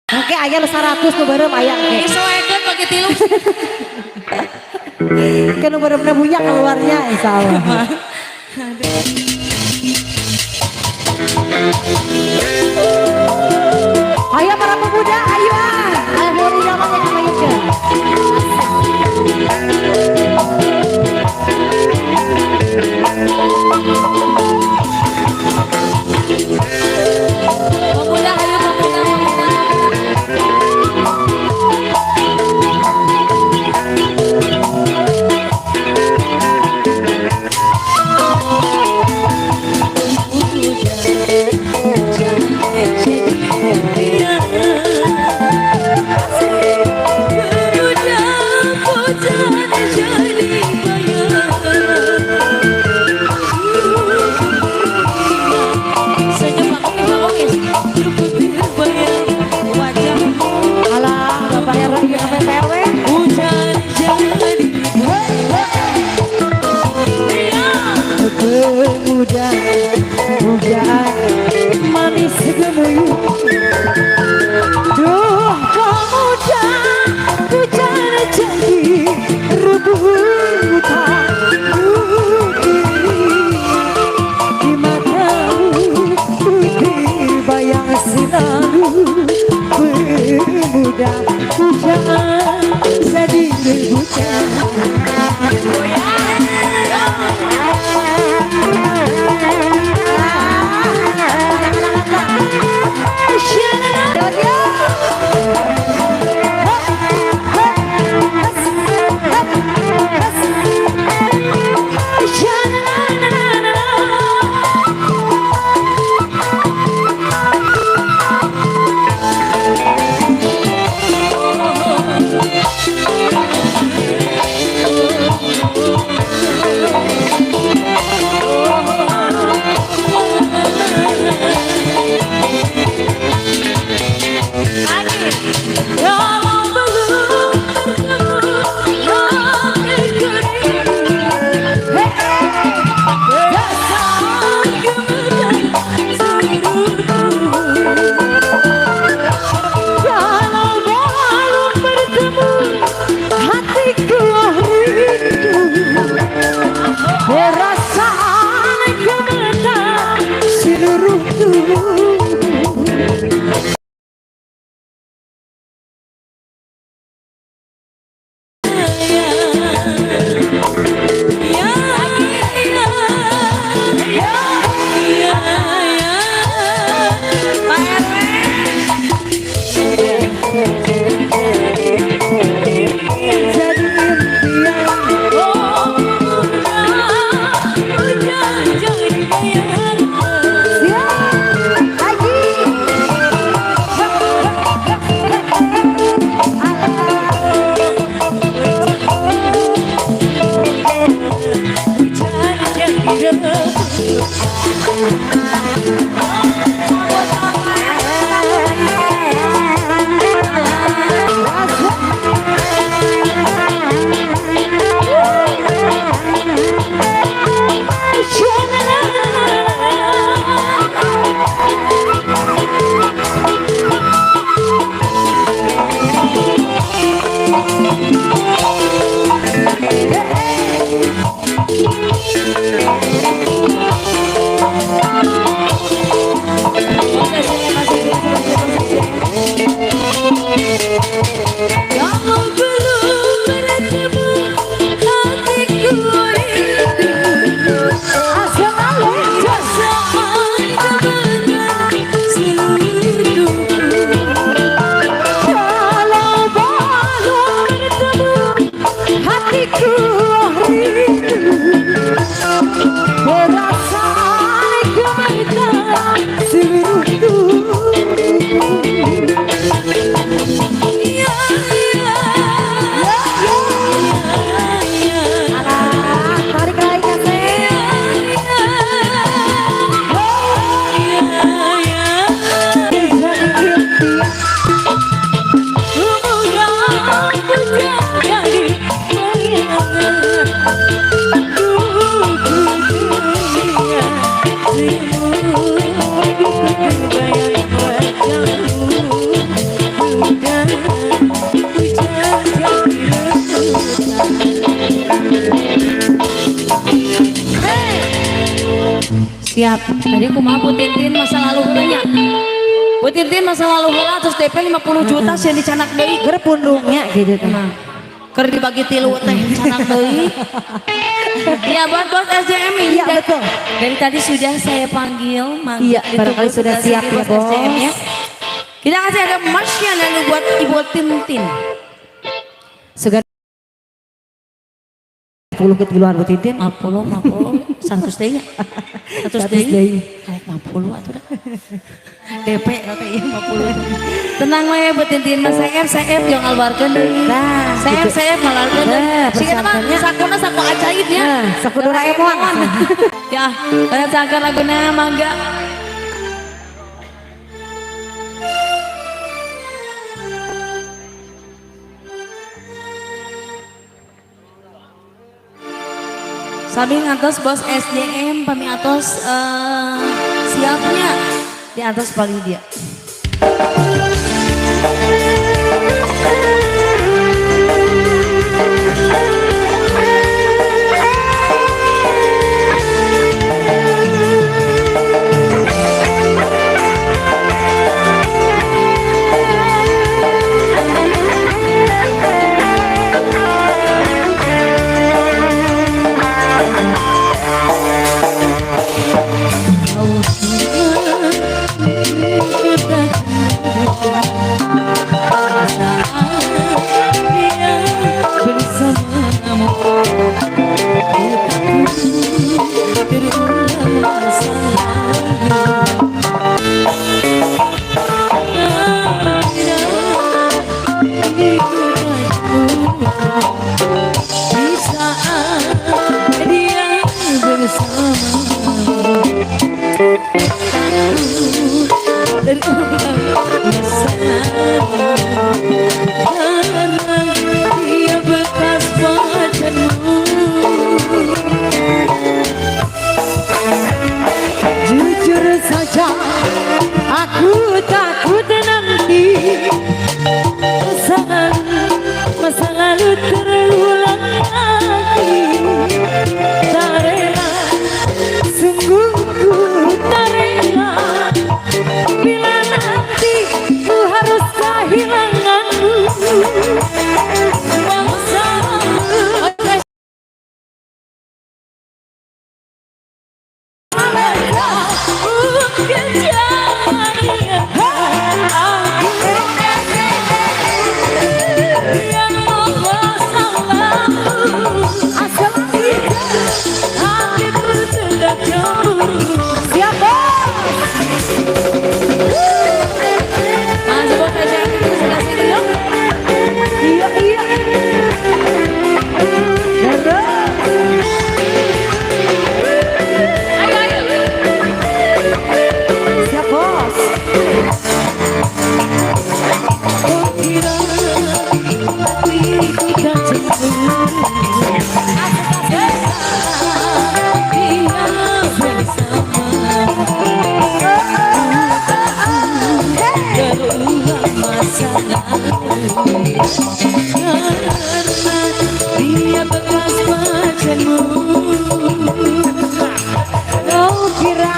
Oke, ayah 100 tuh bareng ayah. Iso ekot pakai tilu. Kan bener-bener punya keluarnya insya Allah. Ayo para pemuda, ayo. Ayo di zaman yang kemajuan. Pemuda, ayo pemuda, pemuda. Siap. Tadi kumaha Bu Tintin masa lalu heulanya. Bu Tintin masa lalu heula terus DP 50 juta sih dicanak deui. Ger pundungnya gitu teh. Nah, keur dibagi tilu teh canak deui. Ya buat bos SDM ini. Iya betul. Dari tadi sudah saya panggil, Iya, barangkali sudah siap ya bos. SDM ya. Kita kasih ada Marsha yang buat Ibu Tintin. Segar 10 ke luar Bu Tintin. 50, 100 deui. 100 deui. Kayak 50 atuh dah. DP kata ieu 50. Tenang we Bu Tintin mah CF yang albarkeun deui. Nah, CF ngalarkeun deui. Sieuna mah sakuna saku ajaib ya. Nah, saku Doraemon. Ya, pada cakar laguna mangga. Sabi ngatos bos SDM pami atos siapnya di atas paling dia. Jujur saja aku takut nanti kesalahan masa lalu terulang lagi. Tak rela, sungguh ku tak rela bila nanti ku harus kehilanganmu. Dia bekas pacarmu. Kau kira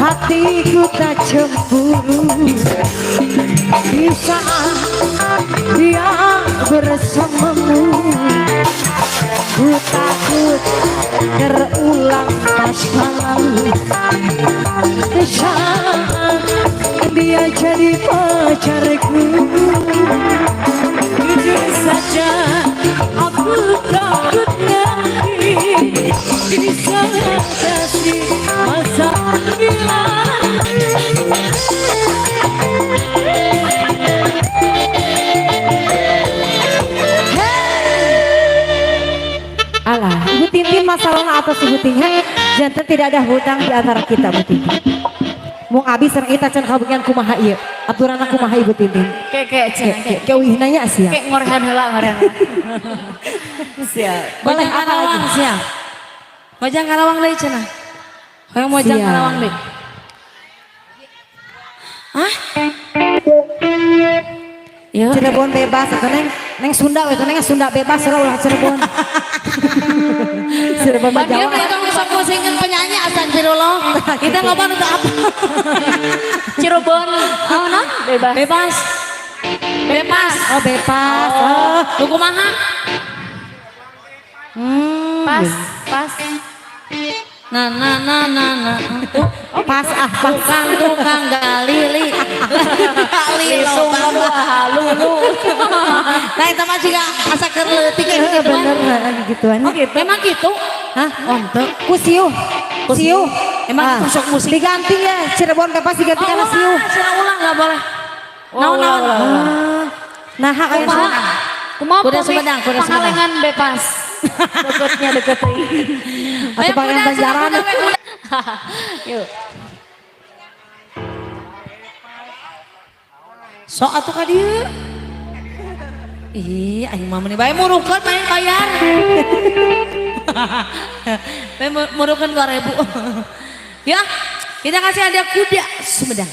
hatiku tak cemburu di saat dia bersamamu. Ku takut terulang masa lalu di saat dia jadi pacarku. Jujur saja aku takut nanti bisa kasih masa hilang. Alah, Ibu Tintin masalahnya apa sih Ibu Tintin? Jantan tidak ada hutang di antara kita Bu Tintin. Mau abis serang kita can kabukian kumaha ieu. Aturan aku kumaha Ibu Tintin. Ke uihnanya siap. Kayak ngorehan heula ngorehan. Siap. Boleh Karawang siap. Mojang Karawang deui cenah. Hoyong mojang Karawang deui. Hah? Ya. Cirebon bebas atau neng Sunda itu neng Sunda bebas ulah Cirebon. Cirebon mah Dia Jawa. punya kamu sok musingin penyanyi astagfirullah. Kita ngobrol untuk apa? Cirebon. Oh, non? Bebas. Bebas. Bebas. Oh bebas. Oh. Lu kumaha? Pas. Pas. Nah. Pas Tukang galili. Gali Lisung loba. lulu. Nah itu mah juga asa keur leutik Iya gitu kan. bener gituan. Oh gitu. Memang gitu. Hah? Oh, teu. Ku siu. Siu. Emang itu sok musik. Diganti ya Cirebon bebas diganti Oh, sama siu. Sila ulang enggak boleh. Ulang. Nah, kayak Kumaha? Kumaha Kuda pamit Sumedang, kuda Sumedang. Pangalengan bebas. Deketnya deket. atau bagian Banjaran. Yuk. Sok atuh ka dieu. Ih, aing mah meuni bae murukeun main bayar. Bae murukeun 2.000. Ya, kita kasih hadiah kuda Sumedang.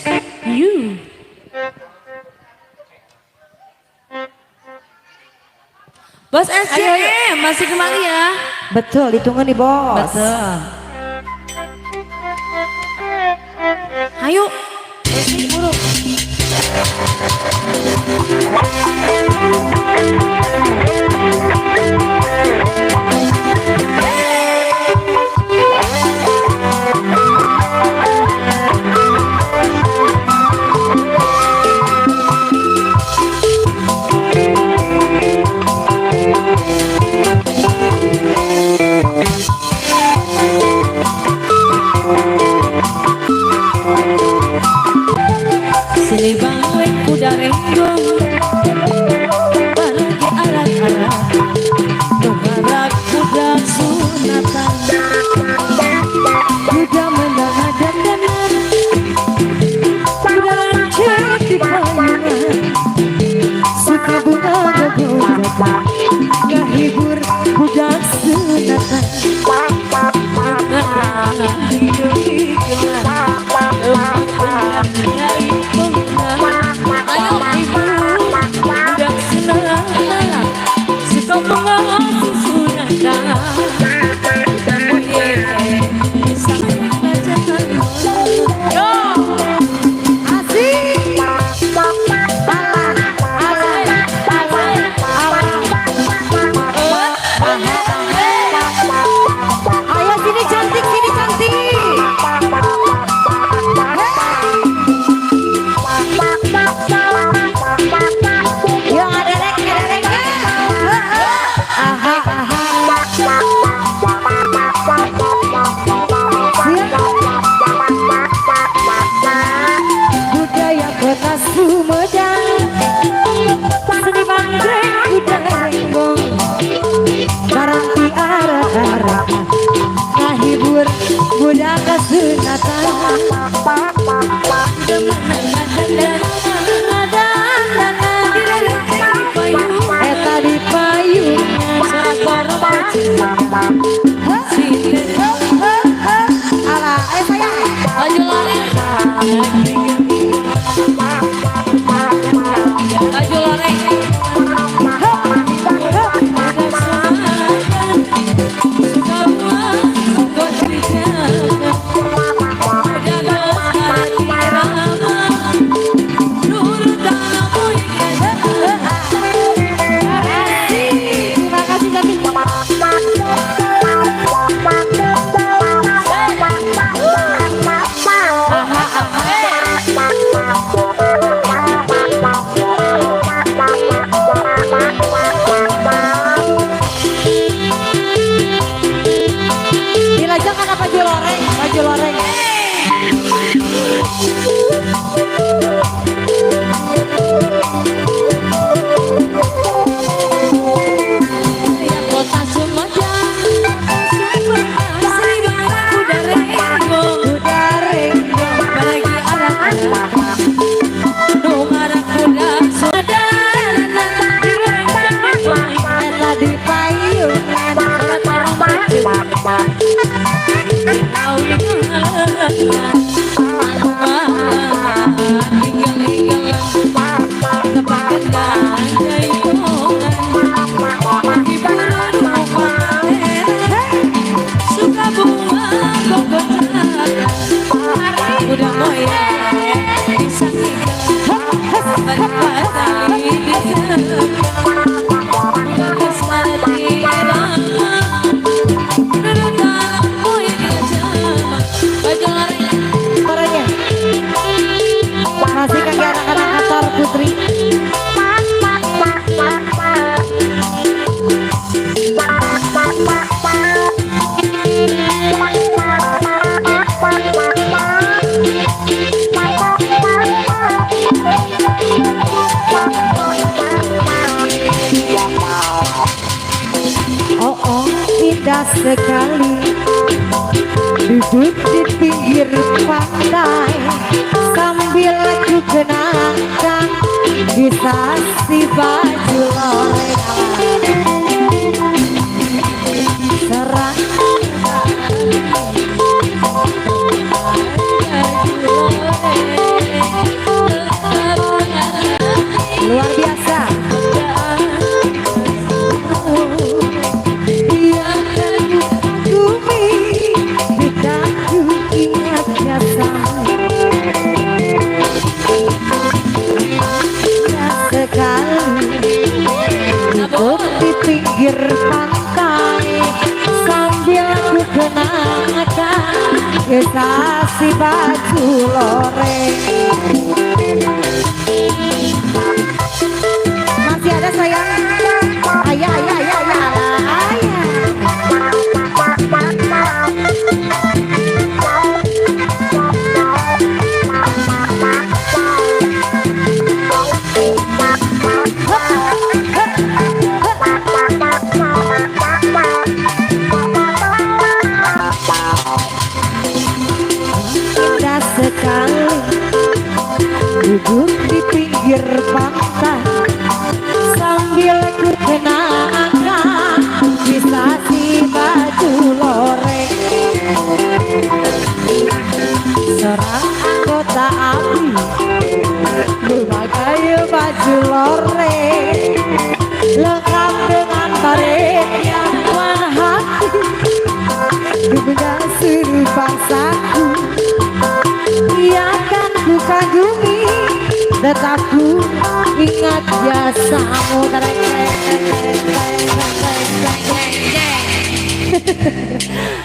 You. Bos SCM masih kembali ya. Betul, ditunggu nih bos. Betul. Ayo. Buruk. Sini bangwe kuda renggong balik arah-arah nungarak kuda sunatan Kuda menang dandanan, kuda lancar di payungan, suka bunga berbunga, ngehibur budak sunatan. ayo ibu budak sunatan suka bunga sunatan Ayo sini cantik, sini cantik. Yang ada rek. Aha, aha. Budaya kota Sumedang, seni bangkreng kuda renggong, barang di arah-arah, ngahibur budak kesunatan. Eta di payungan ala sayang Aju loreng Aju loreng terima kasih cantik. Dilajak ada baju loreng. Kota Sumedang Sri Bangka kuda renggong Kuda renggong, bagi anak-anak nungarak kuda Sumedang eta di payungan. udah goyang bisa kita berpatali di bagus mati Suaranya. Masih kaki anak-anak Qatar Putri. Oh oh, indah sekali duduk di pinggir pantai sambil aku kenakan kisah si baju loreng serang luar biasa. Duduk di pinggir pantai sambil aku kenakan kisah si baju loreng. Masih ada sayang? Ayah. Indah sekali duduk di pinggir pantai sambil ku kenakan kisah si baju loreng serang anggota api berbagai baju loreng lengkap dengan baret yang warna hati bunda seru bangsaku ia akan ku kagumi tetap ku ingat jasamu.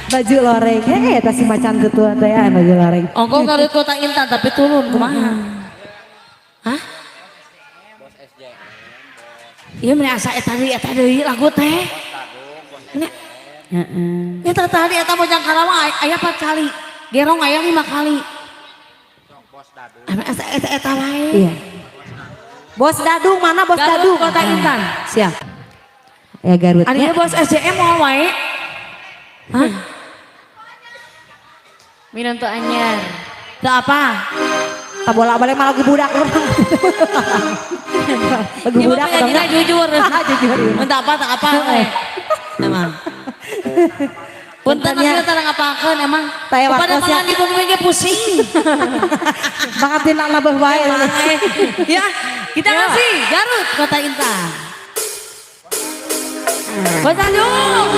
Baju loreng eta si macan tutuan teh baju loreng. Ongko karut kota Intan tapi turun kumaha? Hah? Iya merasa eta deui lagu teh. Heeh. Eta tadi eta Bojang Karawang aya 4 kali. Gerong aya 5 kali. Eta lain. Iya. Bos Dadung mana Bos Dadung? Kota Intan. Siap. Ya Garut. Anu bos SDM mau wae. Hah? Minum tuh anyar. Teu apa? Tak bolak-balik malah lagu budak. Lagu Ibu budak penyanyi jujur. Jujur. Entah apa tak apa. Emang. Punten Puntennya. kita ngapakeun emang. Taya Kepada waktu siap. mangan di bumi ge pusing. Banget tindak nabah bae. Ya, kita kasih Garut Kota Intan. Kota Bandung.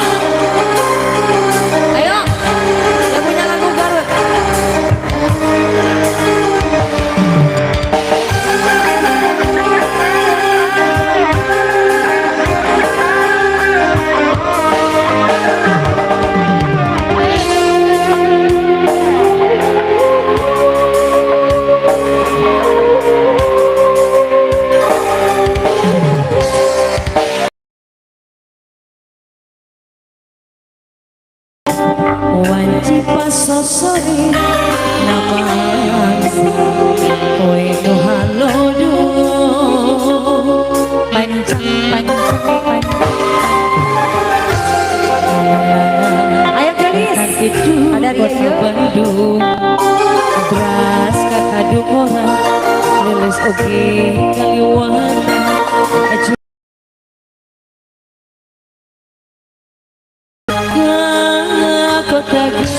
Ayo, yang punya lagu Garut. Wanci pasosori namansi kowe no halodo pancang Ayo gadis. itu Ada Ria yuk. Bandung beras kakadung orang lulus oke kaliwan kota Garut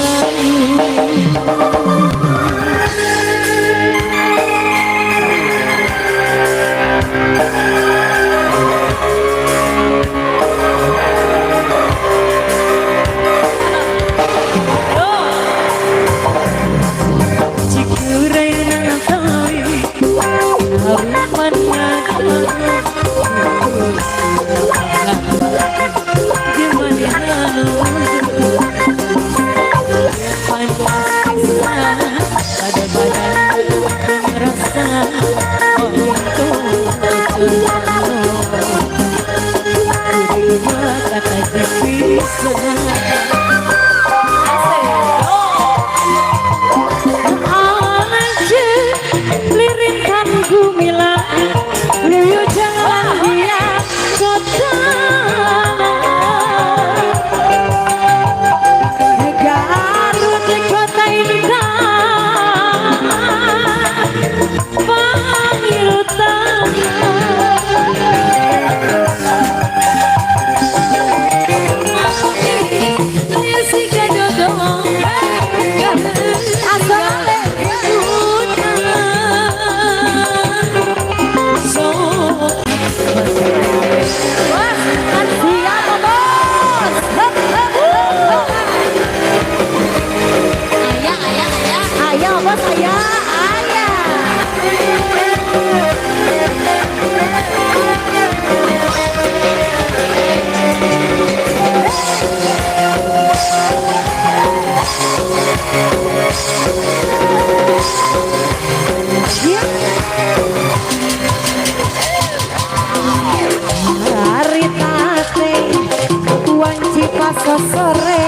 sore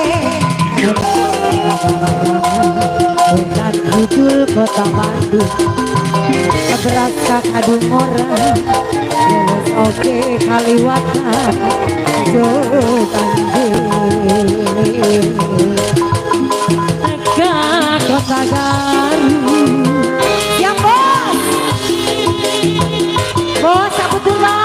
dengan judul Kota Bandung berasa kadung orang terus oke kaliwatan ke Kota Garut. Siap bos, bos aku turun.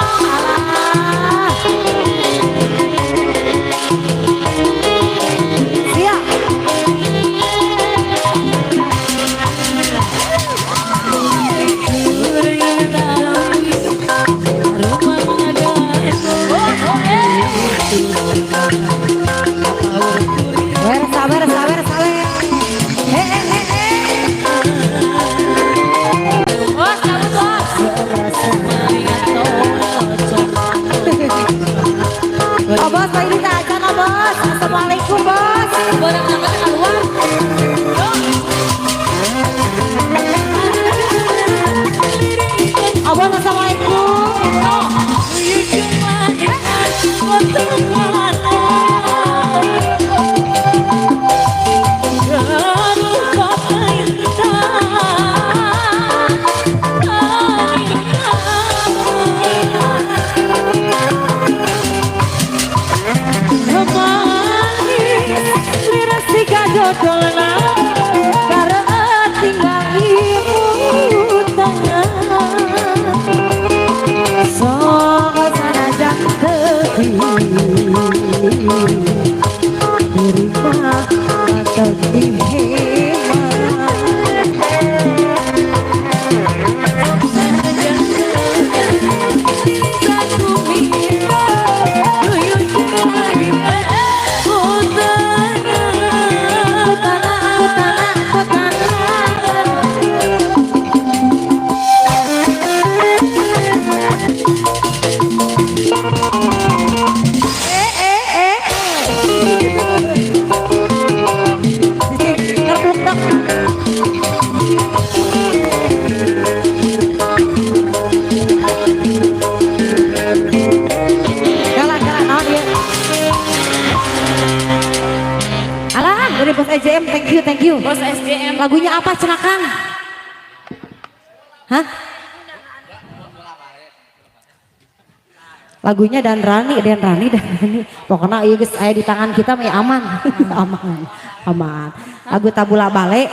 Oh bos, Pak ini tak aja no bos. Assalamualaikum bos. Barang angkat keluar. Oh bos, assalamualaikum. Dodolna karena tinggal ibu tangan sok sanajan tepi terima tepi dari Bos SJM, thank you. Bos SDM. Lagunya apa cenakan? Hah? Lagunya dan Rani. Pokoknya iya guys, di tangan kita aman. aman. Lagu Tabula Bale.